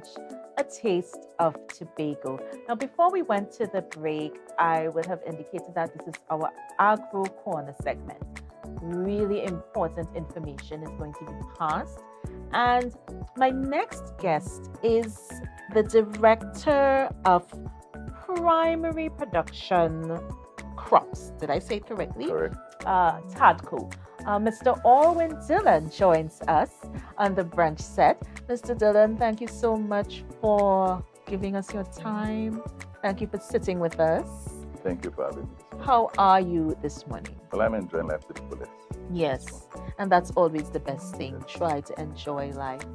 Brunch, a taste of Tobago. Now, before we went to the break, I would have indicated that this is our Agro Corner segment. Really important information is going to be passed. And my next guest is the Director of Primary Production Crops. Did I say it correctly? Correct. TADCO. Mr. Orwin Dillon joins us on the Brunch set. Mr. Dillon, thank you so much for giving us your time. Thank you for sitting with us. Thank you for having me. How are you this morning? Well, I'm enjoying life to the fullest. Yes, and that's always the best thing. Try to enjoy life.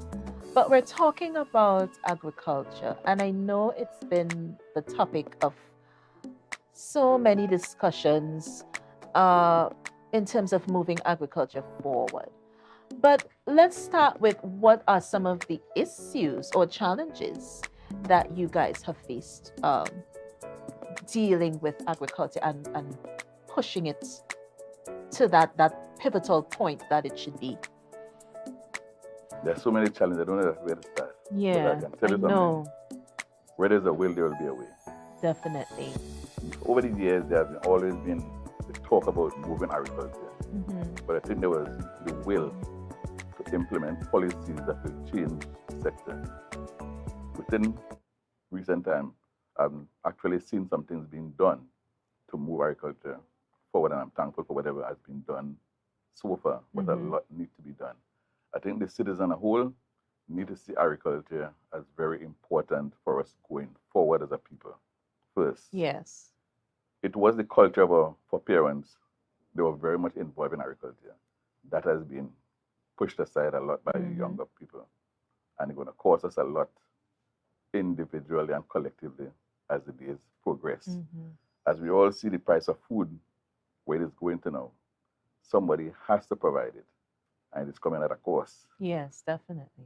But we're talking about agriculture, and I know it's been the topic of so many discussions in terms of moving agriculture forward. But let's start with what are some of the issues or challenges that you guys have faced dealing with agriculture and pushing it to that pivotal point that it should be. There's so many challenges. I don't know where to start. Yeah, But I can tell you know. something. Where there's a will, there will be a way. Definitely. Over the years, there have always been the talk about moving agriculture. But I think there was the will to implement policies that will change the sector. Within recent time, I've actually seen some things being done to move agriculture forward, and I'm thankful for whatever has been done so far, but a lot needs to be done. I think the citizens as a whole need to see agriculture as very important for us going forward as a people. First, Yes. it was the culture of our parents. They were very much involved in agriculture. That has been pushed aside a lot by the younger people, and it's going to cost us a lot individually and collectively as the days progress. As we all see the price of food, where it is going to now, somebody has to provide it, and it's coming at a cost. Yes, definitely.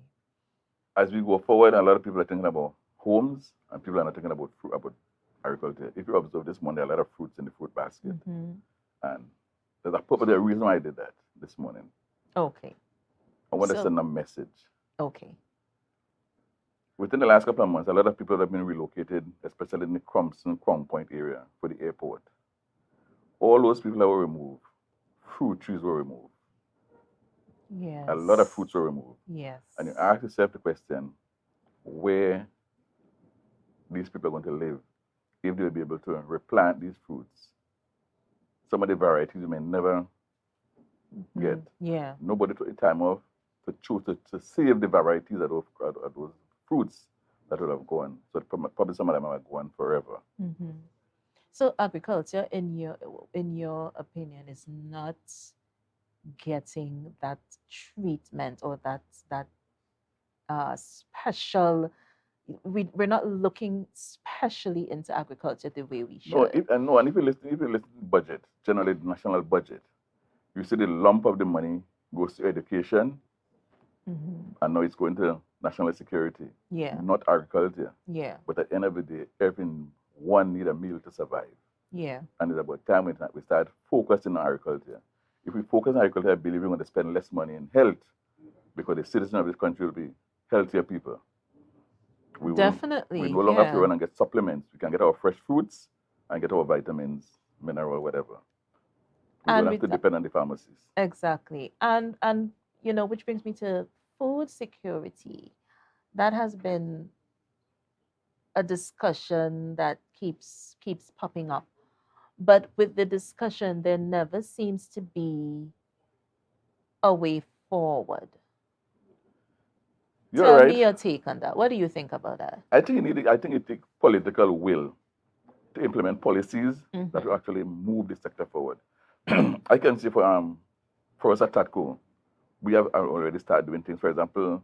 As we go forward, a lot of people are thinking about homes, and people are not thinking about fruit, about agriculture. If you observe this morning, there are a lot of fruits in the fruit basket, and there's a reason why I did that this morning. Okay. I want to send a message. Okay. Within the last couple of months, a lot of people have been relocated, especially in the Crown Point area for the airport. All those people that were removed, fruit trees were removed. Yes. A lot of fruits were removed. Yes. And you ask yourself the question, where these people are going to live if they will be able to replant these fruits. Some of the varieties you may never get. Yeah. Nobody took the time off to choose to save the varieties of those fruits that would have gone. So probably some of them are gone forever. So agriculture, in your opinion, is not getting that treatment or that special. We're not looking specially into agriculture the way we should. And if you listen to budget, generally the national budget, you see the lump of the money goes to education, and now it's going to national security. Yeah. Not agriculture. Yeah. But at the end of the day, everyone need a meal to survive. Yeah. And it's about time we start focusing on agriculture. If we focus on agriculture, I believe we're going to spend less money in health, because the citizens of this country will be healthier people. Definitely. We no longer have to run and get supplements. We can get our fresh fruits and get our vitamins, mineral, whatever. We don't have to depend on the pharmacies. Exactly. And which brings me to food security. That has been a discussion that keeps popping up. But with the discussion, there never seems to be a way forward. Tell me your take on that. What do you think about that? I think it takes political will to implement policies that will actually move the sector forward. I can say for us at TADCO, we have already started doing things. For example,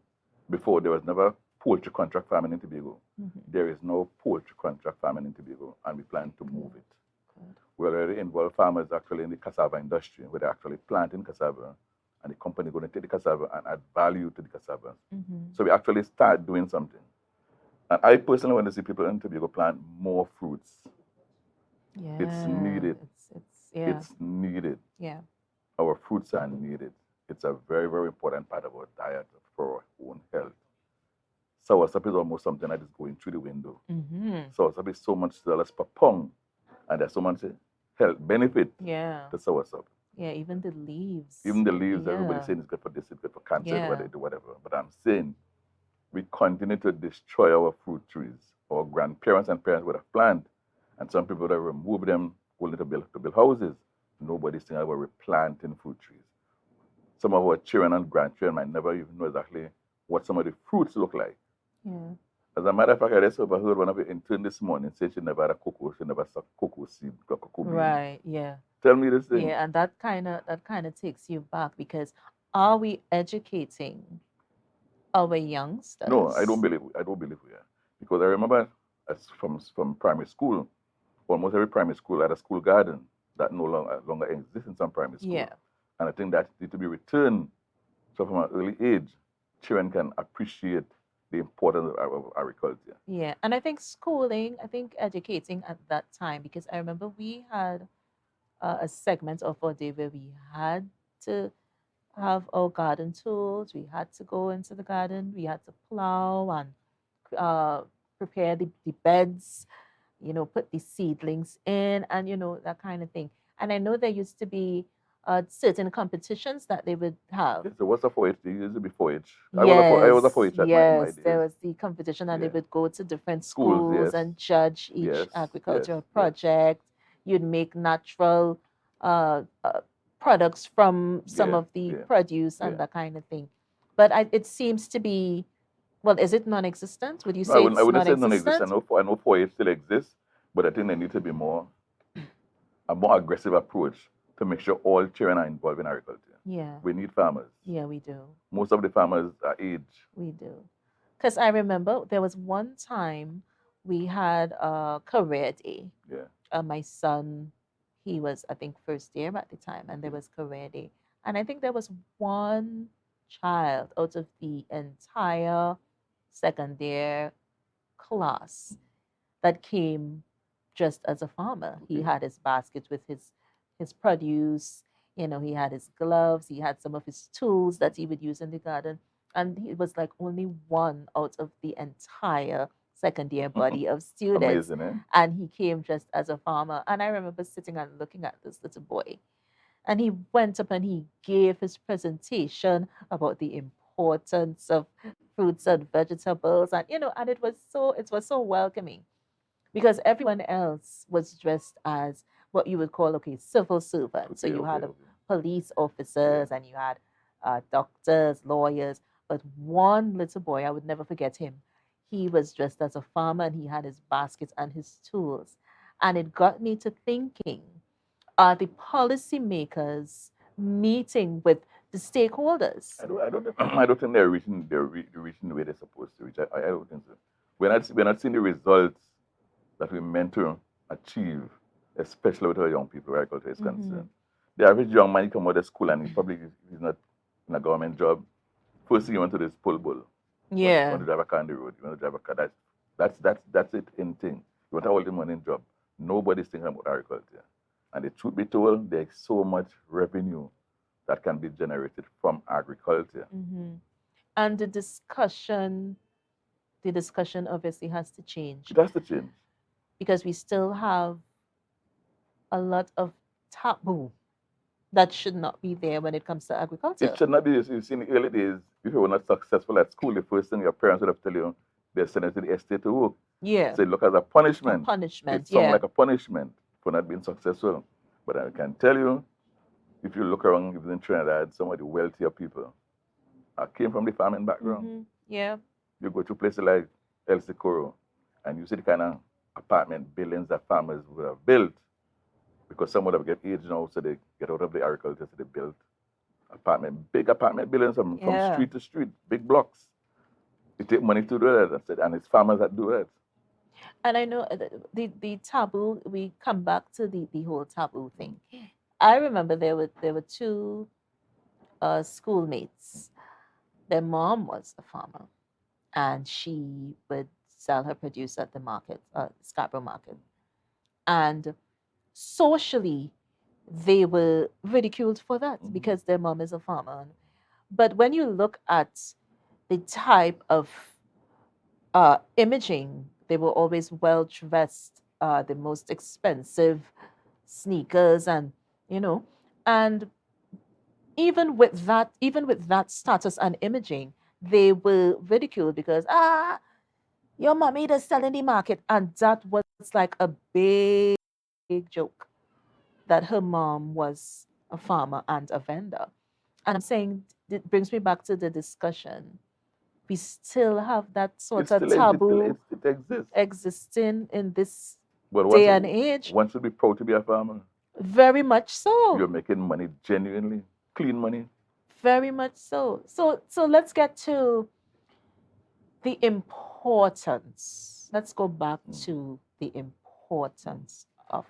before there was never poultry contract farming in Tobago. There is no poultry contract farming in Tobago, and we plan to move it. We already involve farmers actually in the cassava industry, where they're actually planting cassava, and the company is going to take the cassava and add value to the cassava. So we actually start doing something. And I personally want to see people in Tobago plant more fruits. Yeah. It's needed. It's needed. Yeah. Our fruits are needed. It's a very, very important part of our diet for our own health. soursop is almost something that is going through the window. Mm-hmm. Soursop is so much dollars per pound, and there's so much health benefit Yeah. to soursop. Yeah, even the leaves. Even the leaves, everybody's Yeah. saying it's good for this, it's good for cancer, Yeah. whatever. But I'm saying we continue to destroy our fruit trees. Our grandparents and parents would have planted, and some people would have removed them only to build houses. Nobody's thinking about replanting fruit trees. Some of our children and grandchildren might never even know exactly what some of the fruits look like. Yeah. As a matter of fact, I just overheard one of the interns this morning say she never had a cocoa, she never saw cocoa seed, cocoa bean. Right. Yeah. Tell me this thing. Yeah, and that kind of takes you back because are we educating our No, youngsters? I don't believe we are. Because I remember from primary school, almost every primary school had a school garden that no longer exists in some primary school. Yeah. And I think that needs to be returned so from an early age, children can appreciate the importance of agriculture. Yeah. And I think schooling, I think educating at that time, because I remember we had a segment of our day where we had to have our garden tools. We had to go into the garden. We had to plow and uh, prepare the beds, put the seedlings in and, that kind of thing. And I know there used to be certain competitions that they would have. Okay, so what's a 4-H? They used to be 4-H. I was a Yes, 4-H in my yes, days. there was the competition, and they Yeah. would go to different Schools, schools yes. and judge each Yes, agricultural yes. project. You'd make natural products from some Yeah, of the yeah, produce and yeah. that kind of thing. But it seems to be, well, is it non-existent? Would you No, I say wouldn't, I it's wouldn't say non-existent. non-existent? I know 4-H still exists, but I think there needs to be a more aggressive approach to make sure all children are involved in agriculture. Yeah, We need farmers. yeah, we do. Most of the farmers are age. We do. Because I remember there was one time we had a career day. Yeah. My son, he was, I think, first year at the time, and there was career day. And I think there was one child out of the entire second year class that came just as a farmer. He Okay. had his basket with his produce, he had his gloves, he had some of his tools that he would use in the garden. And he was like only one out of the entire second year body of students. Amazing, eh? And he came just as a farmer. And I remember sitting and looking at this little boy. And he went up and he gave his presentation about the importance of fruits and vegetables. And and it was so welcoming because everyone else was dressed as what you would call, okay, civil servants. So Okay, you okay, had okay. police Yeah. officers and you had doctors, lawyers. But one little boy, I would never forget him. He was dressed as a farmer and he had his baskets and his tools. And it got me to thinking, are the policymakers meeting with the stakeholders? I don't think they're reaching the way they're supposed to reach. I don't think so. We're not seeing the results that we meant to achieve, especially with our young people where agriculture is concerned. The average young man come out of school and he probably is not in a government job. First thing you want to do is pull bull. You want to drive a car on the road. You want to drive a car. That's it in thing. You want a holding money job. Nobody's thinking about agriculture. And the truth be told, there's so much revenue that can be generated from agriculture. And the discussion obviously has to change It has to change. because we still have a lot of taboo that should not be there when it comes to agriculture. It should not be this. You see, in the early days, if you were not successful at school, the first thing your parents would have tell you, they're sending you to the estate to work. Yeah. So it look as a punishment. Punishment. It sounds Yeah. like a punishment for not being successful. But I can tell you, if you look around even in Trinidad, some of the wealthier people came from the farming background. Yeah. You go to places like El Socorro, and you see the kind of apartment buildings that farmers would have built, because some would have get age now, so they get out of the agriculture, so they built big apartment buildings from Yeah. street to street, big blocks. It take money to do that, and it's farmers that do that. And I know the taboo, we come back to the whole taboo thing. I remember there were two schoolmates. Their mom was a farmer, and she would sell her produce at the market, Scarborough Market. And socially, they were ridiculed for that because their mom is a farmer. But when you look at the type of imaging. They were always well dressed, the most expensive sneakers, and you know, and even with that status and imaging, they were ridiculed because your mommy does sell in the market, and that was like a big joke that her mom was a farmer and a vendor. And I'm saying it brings me back to the discussion. We still have that It sort of still is, taboo it exists. existing in this But day and age. one should be proud to be a farmer. Very much so. You're making money genuinely, clean money. Very much so. So let's get to the importance. Let's go back to the importance of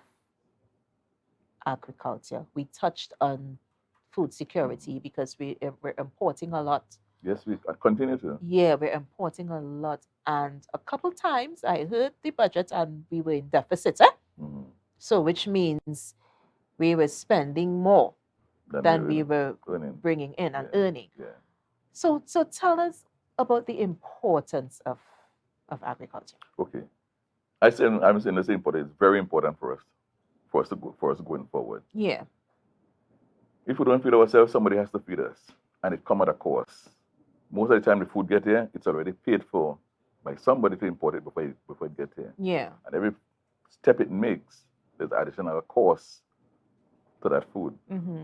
agriculture. We touched on food security because we're importing a lot. Yes, we continue to. Yeah, we're importing a lot. And a couple times I heard the budget and we were in deficit. So, which means we were spending more than we were bringing in and earning. Yeah. So tell us about the importance of agriculture. Okay. I'm saying the same important. It's very important for us going forward. Yeah. If we don't feed ourselves, somebody has to feed us. And it comes at a cost. Most of the time the food get here, it's already paid for by somebody to import it before it gets here. Yeah. And every step it makes, there's additional cost to that food.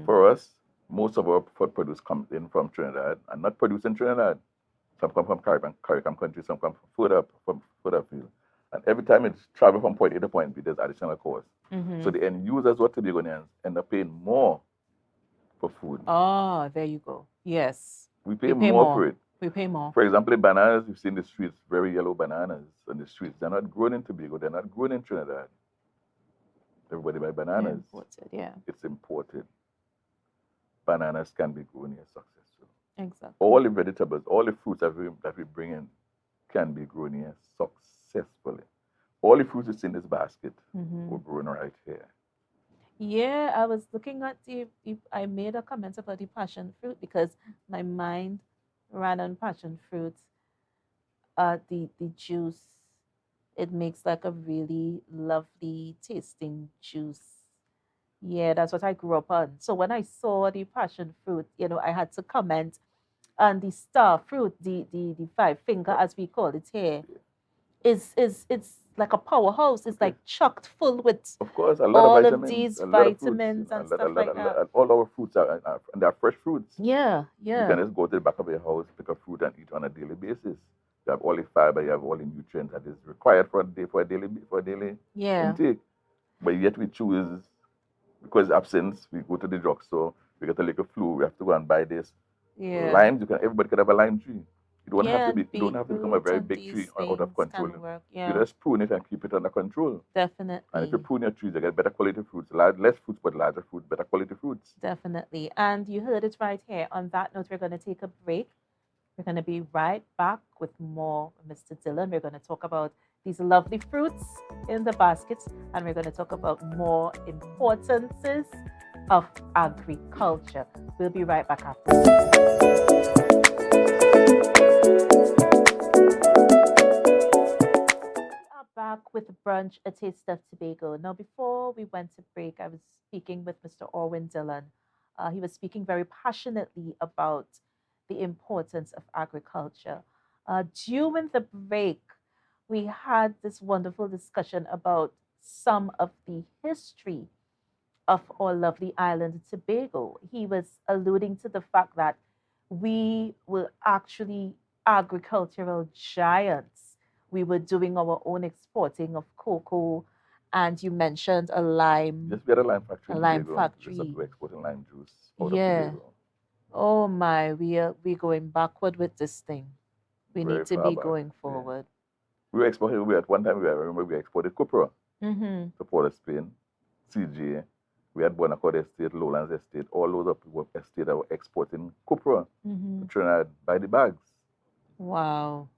For us, most of our food produce comes in from Trinidad and not produced in Trinidad. Some come from Caribbean countries, some come from further field. And every time it travels from point A to point B, there's additional cost. So the end users, what Tobagonians, end up paying more for food. Oh, there you go. Yes. We pay more for it. We pay more. For example, the bananas, you've seen the streets, very yellow bananas on the streets. They're not grown in Tobago. They're not grown in Trinidad. Everybody buy bananas. Imported, yeah. It's imported. Bananas can be grown here successfully. Exactly. All the vegetables, all the fruits that we bring in can be grown here successfully. All the fruits that's in this basket were grown right here. Yeah, I was looking at I made a comment about the passion fruit because my mind ran on passion fruit. The juice, it makes like a really lovely tasting juice. Yeah, that's what I grew up on. So when I saw the passion fruit, I had to comment on the star fruit, the five finger as we call it here. It's like a powerhouse. It's like chocked full with, of course, a lot all of vitamins, these vitamins and stuff like that. All our fruits and they are fresh fruits. Yeah, yeah. You can just go to the back of your house, pick a fruit, and eat on a daily basis. You have all the fiber, you have all the nutrients that is required for a daily intake. But yet we choose, because absence, we go to the drugstore, we get a little flu, we have to go and buy this. Yeah. Limes, everybody could have a lime tree. You don't have to become a very big tree out of control. You just prune it and keep it under control. Definitely. And if you prune your trees, you get better quality fruits. Less fruits, but larger fruits, better quality fruits. Definitely. And you heard it right here. On that note, we're going to take a break. We're going to be right back with more Mr. Dillon. We're going to talk about these lovely fruits in the baskets, and we're going to talk about more importances of agriculture. We'll be right back after this. Back with Brunch, a taste of Tobago. Now, before we went to break, I was speaking with Mr. Orwin Dillon. He was speaking very passionately about the importance of agriculture. During the break, we had this wonderful discussion about some of the history of our lovely island, Tobago. He was alluding to the fact that we were actually agricultural giants. We were doing our own exporting of cocoa, and you mentioned a lime. Yes, we had a lime factory. A lime factory. We were exporting lime juice out Yeah. of Tobago. Oh my, we're going backward with this thing. We Very need to far be back, going forward. We were exporting. At one time, I remember we exported copra to Port of Spain, CJ. We had Bonaccord Estate, Lowlands Estate. All those estates that were exporting copra to Trinidad by the bags. Wow.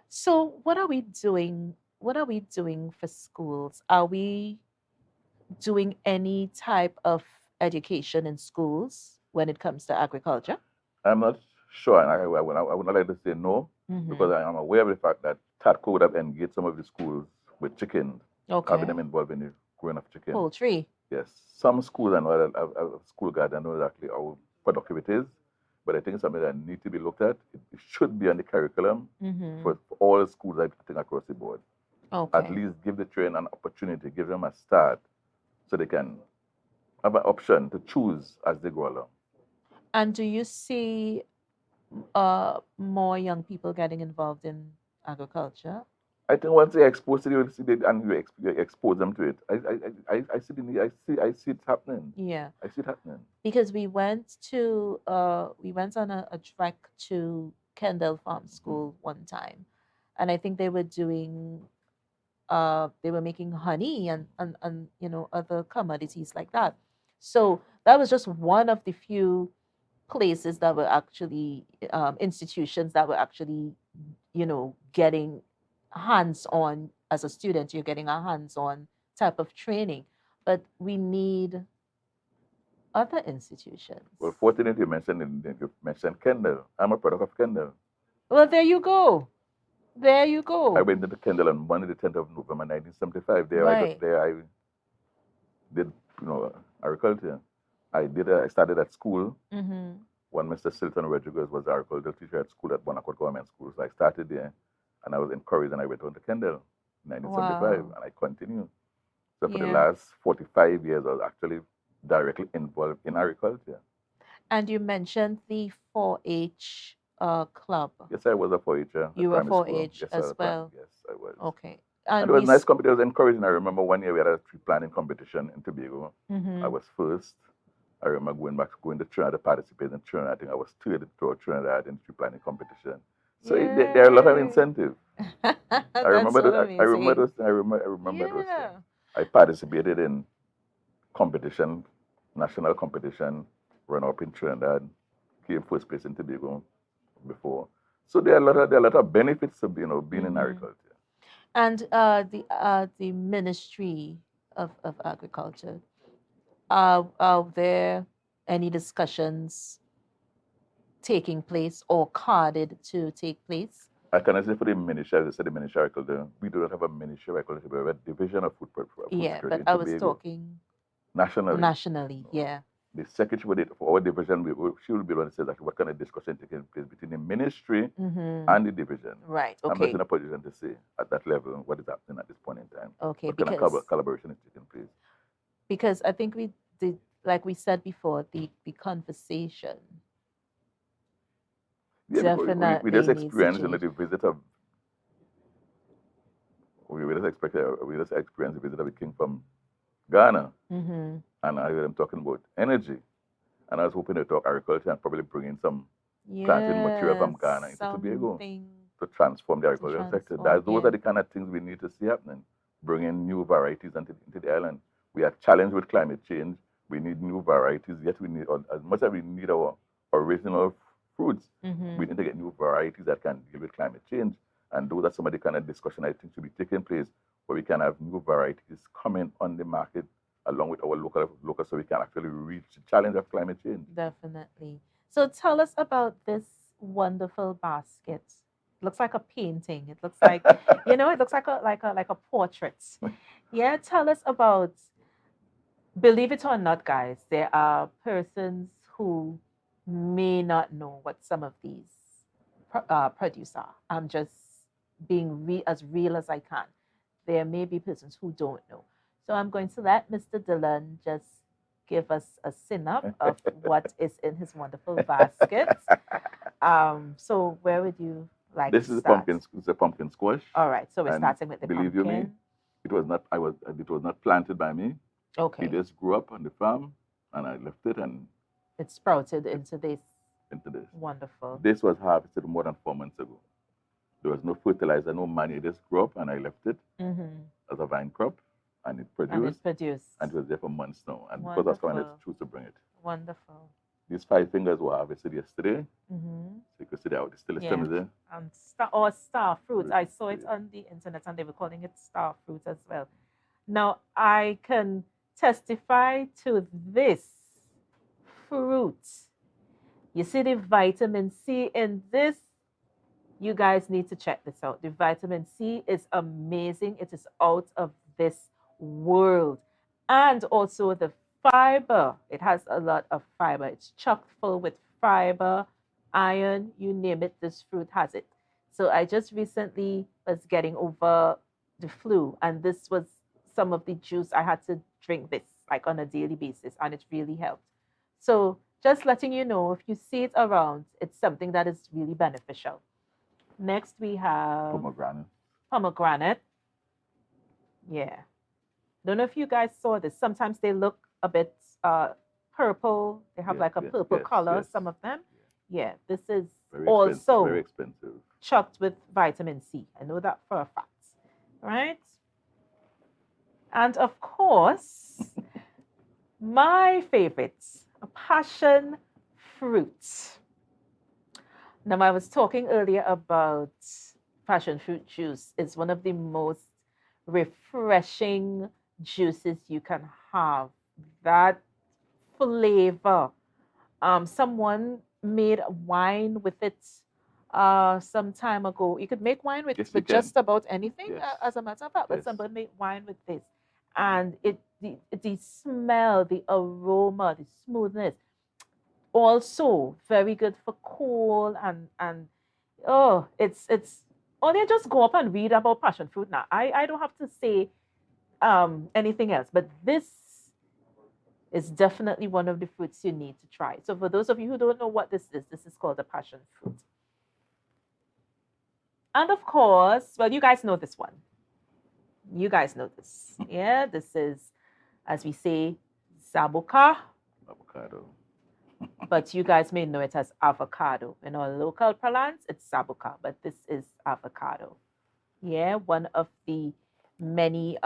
So what are we doing? What are we doing for schools? Are we doing any type of education in schools when it comes to agriculture? I'm not sure, and I would not like to say no, because I am aware of the fact that TATCO would have engaged some of the schools with chickens, having Okay. them involved in the growing of chicken. Poultry. Yes, some schools I know school guide I know exactly how productive it is, but I think it's something that needs to be looked at. It should be on the curriculum for all schools I think across the board. Okay. At least give the children an opportunity, give them a start, so they can have an option to choose as they go along. And do you see more young people getting involved in agriculture? I think once they expose to it, and you expose them to it, I see the need, I see it happening. Yeah. I see it happening. Because we went on a trek to Kendall Farm School one time, and I think they were doing they were making honey and other commodities like that. So that was just one of the few places that were actually institutions that were actually getting hands on. As a student, you're getting a hands on type of training, but we need other institutions. Well, fortunately, you mentioned Kendall. I'm a product of Kendall. Well, there you go. There you go. I went into Kendall on Monday, the 10th of November, 1975. Right. I did, agriculture. I started at school. When Mr. Silton Rodriguez was the agricultural teacher at school at Bonaccord Government School. So I started there, and I was encouraged, and I went on to Kendall in 1975, Wow. and I continued. So for the Yeah. last 45 years, I was actually directly involved in agriculture. And you mentioned the 4-H club. Yes, I was a 4-H. You were primary school. 4-H Yes, as well. Yes, I was. Okay. And it was nice competition. It was encouraging. I remember one year we had a tree planting competition in Tobago. I was first. I remember going to Trinidad to participate in Trinidad. I think I was third to Trinidad in tree planting competition. So there are a lot of incentives. I remember those. I remember those. I remember those things. I participated in competition, national competition, run up in Trinidad, came first place in Tobago before. So there are a lot of benefits of being in agriculture. And the Ministry of Agriculture, are there any discussions taking place or carded to take place? I can say for the Ministry, as I said, the Ministry of Agriculture, we do not have a Ministry of Agriculture, we have a Division of Food Yeah, Security but in I was Tobago. talking Nationally. Yeah. The secretary for our division, she will be able to say that what kind of discussion taking place between the ministry and the division. Right. I'm not Okay. in a position to say at that level what is happening at this point in time. Okay. What kind of collaboration is taking place? Because I think we did, like we said before, the conversation. Yeah, Definitely we just needs to experienced change. the visit of we just experienced the visit of a king from Ghana, and I heard him talking about energy, and I was hoping to talk agriculture and probably bring in some planting material from Ghana into Tobago to transform the agricultural sector. Those are the kind of things we need to see happening, bringing new varieties into the island. We are challenged with climate change. We need new varieties, yet we need, as much as we need our original fruits, we need to get new varieties that can deal with climate change. And those are some of the kind of discussion I think should be taking place, where we can have new varieties coming on the market along with our local, so we can actually reach the challenge of climate change. Definitely. So tell us about this wonderful basket. It looks like a painting. It looks like it looks like a portrait. Yeah, tell us about. Believe it or not, guys, there are persons who may not know what some of these produce are. I'm just being as real as I can. There may be persons who don't know. So I'm going to let Mr. Dillon just give us a synop of what is in his wonderful basket. So where would you like this to is start? It's a pumpkin squash. All right, so we're And starting with the believe pumpkin. you me, it was not planted by me. Okay. It just grew up on the farm, and I left it, and it sprouted into this. Wonderful. This was harvested more than 4 months ago. There was no fertilizer, no money. It just grew up, and I left it as a vine crop, and it produced. And it was there for months now. And because I was coming, I choose to bring it. Wonderful. These 5 fingers were harvested yesterday. So you can see the still stem is there. And star fruit. I saw it on the internet, and they were calling it star fruit as well. Now I can testify to this fruit. You see the vitamin C in this You guys need to check this out. The vitamin C is amazing. It is out of this world. And also the fiber. It has a lot of fiber. It's chock full with fiber, iron, you name it, this fruit has it. So I just recently was getting over the flu, and this was some of the juice I had to drink this like on a daily basis, and it really helped. So just letting you know, if you see it around, it's something that is really beneficial. Next, we have Pomegranate. pomegranate. Yeah. Don't know if you guys saw this. Sometimes they look a bit uh, purple. They have Yeah, like a yeah, purple yes, color, yes. some of them. Yeah, this is Very expensive. also Very expensive. chocked with vitamin C. I know that for a fact. Right? And of course, my favorite, a passion fruit. Now, I was talking earlier about passion fruit juice. It's one of the most refreshing juices you can have. That flavor. Someone made wine with it some time ago. You could make wine with, Yes, you with can. just about anything, Yes. as a matter of fact, but Yes. somebody made wine with this. And the smell, the aroma, the smoothness, also very good for cold and oh, it's or they just go up and read about passion fruit now. I don't have to say anything else, but this is definitely one of the fruits you need to try. So for those of you who don't know what this is called a passion fruit. And of course, well, you guys know this one. You guys know this. Yeah, this is, as we say, sabuka, Avocado. but you guys may know it as avocado. In our local parlance, it's sabuka, but this is avocado. Yeah, one of the many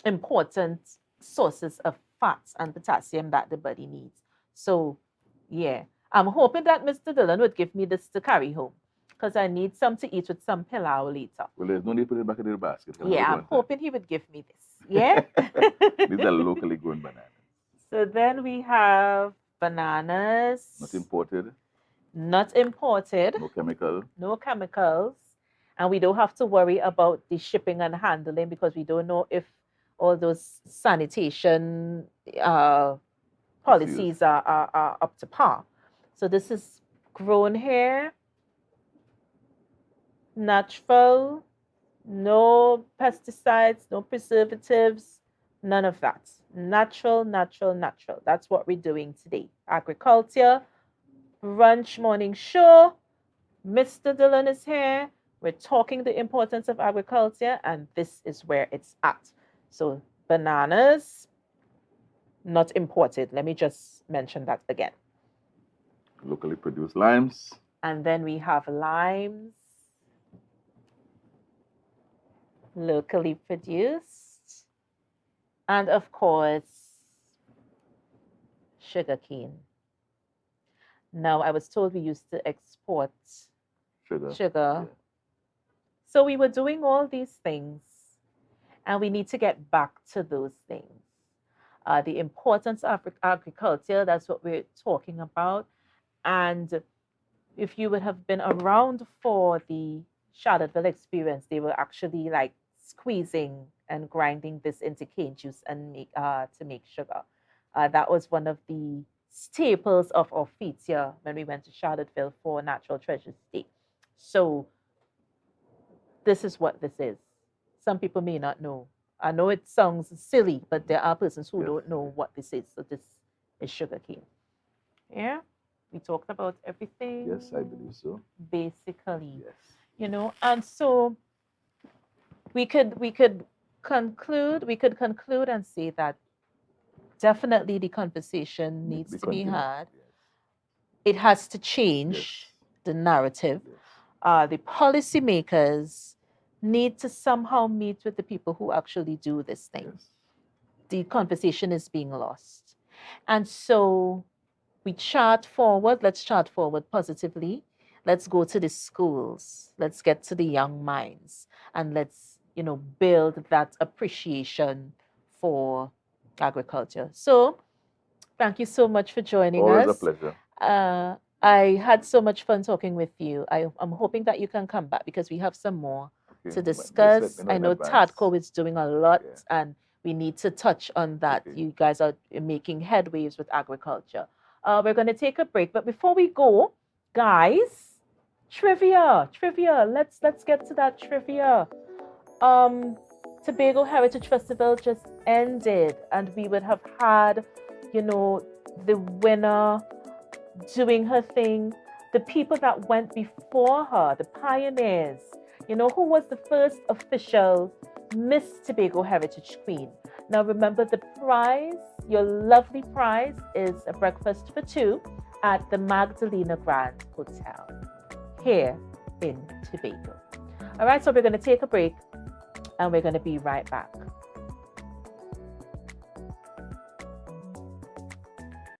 important sources of fats and potassium that the body needs. So, yeah, I'm hoping that Mr. Dillon would give me this to carry home because I need some to eat with some pilau later. Well, there's no need to put it back in the basket. Yeah, I'm hoping he would give me this. Yeah. These are locally grown bananas. So then we have bananas. Not imported. Not imported. No chemical. No chemicals. And we don't have to worry about the shipping and handling because we don't know if all those sanitation policies are up to par. So this is grown here, natural, no pesticides, no preservatives, none of that. Natural, natural, natural. That's what we're doing today. Agriculture, brunch morning show. Mr. Dillon is here. We're talking the importance of agriculture, and this is where it's at. So, bananas, not imported. Let me just mention that again. Locally produced limes. And then we have limes, locally produced. And of course, sugarcane. Now, I was told we used to export sugar. Yeah. So we were doing all these things, and we need to get back to those things. The importance of agriculture, that's what we're talking about. And if you would have been around for the Charlottesville experience, they were actually like squeezing and grinding this into cane juice and to make sugar. That was one of the staples of our feats here when we went to Charlottesville for Natural Treasures Day. So this is what this is. Some people may not know. I know it sounds silly, but there are persons who don't know what this is. So this is sugarcane. Yeah, we talked about everything. Yes, I believe so. Basically, yes. You know, and so we could conclude and say that definitely the conversation needs to be had. Yes. It has to change the narrative. Yes. The policymakers need to somehow meet with the people who actually do this thing. Yes. The conversation is being lost. And so we chart forward. Let's chart forward positively. Let's go to the schools. Let's get to the young minds. And let's, build that appreciation for agriculture. So thank you so much for joining us. Always a pleasure. I had so much fun talking with you. I'm hoping that you can come back because we have some more Okay, to just let me discuss. know I in know advance. Tadco is doing a lot Yeah. and we need to touch on that. Okay. You guys are making headways with agriculture. We're going to take a break, but before we go, guys, trivia. Let's get to that trivia. Um, Tobago Heritage Festival just ended, and we would have had, you know, the winner doing her thing, the people that went before her, the pioneers. You know, who was the first official Miss Tobago Heritage Queen? Now, remember the prize, your lovely prize, is a breakfast for two at the Magdalena Grand Hotel here in Tobago. All right, so we're going to take a break and we're going to be right back.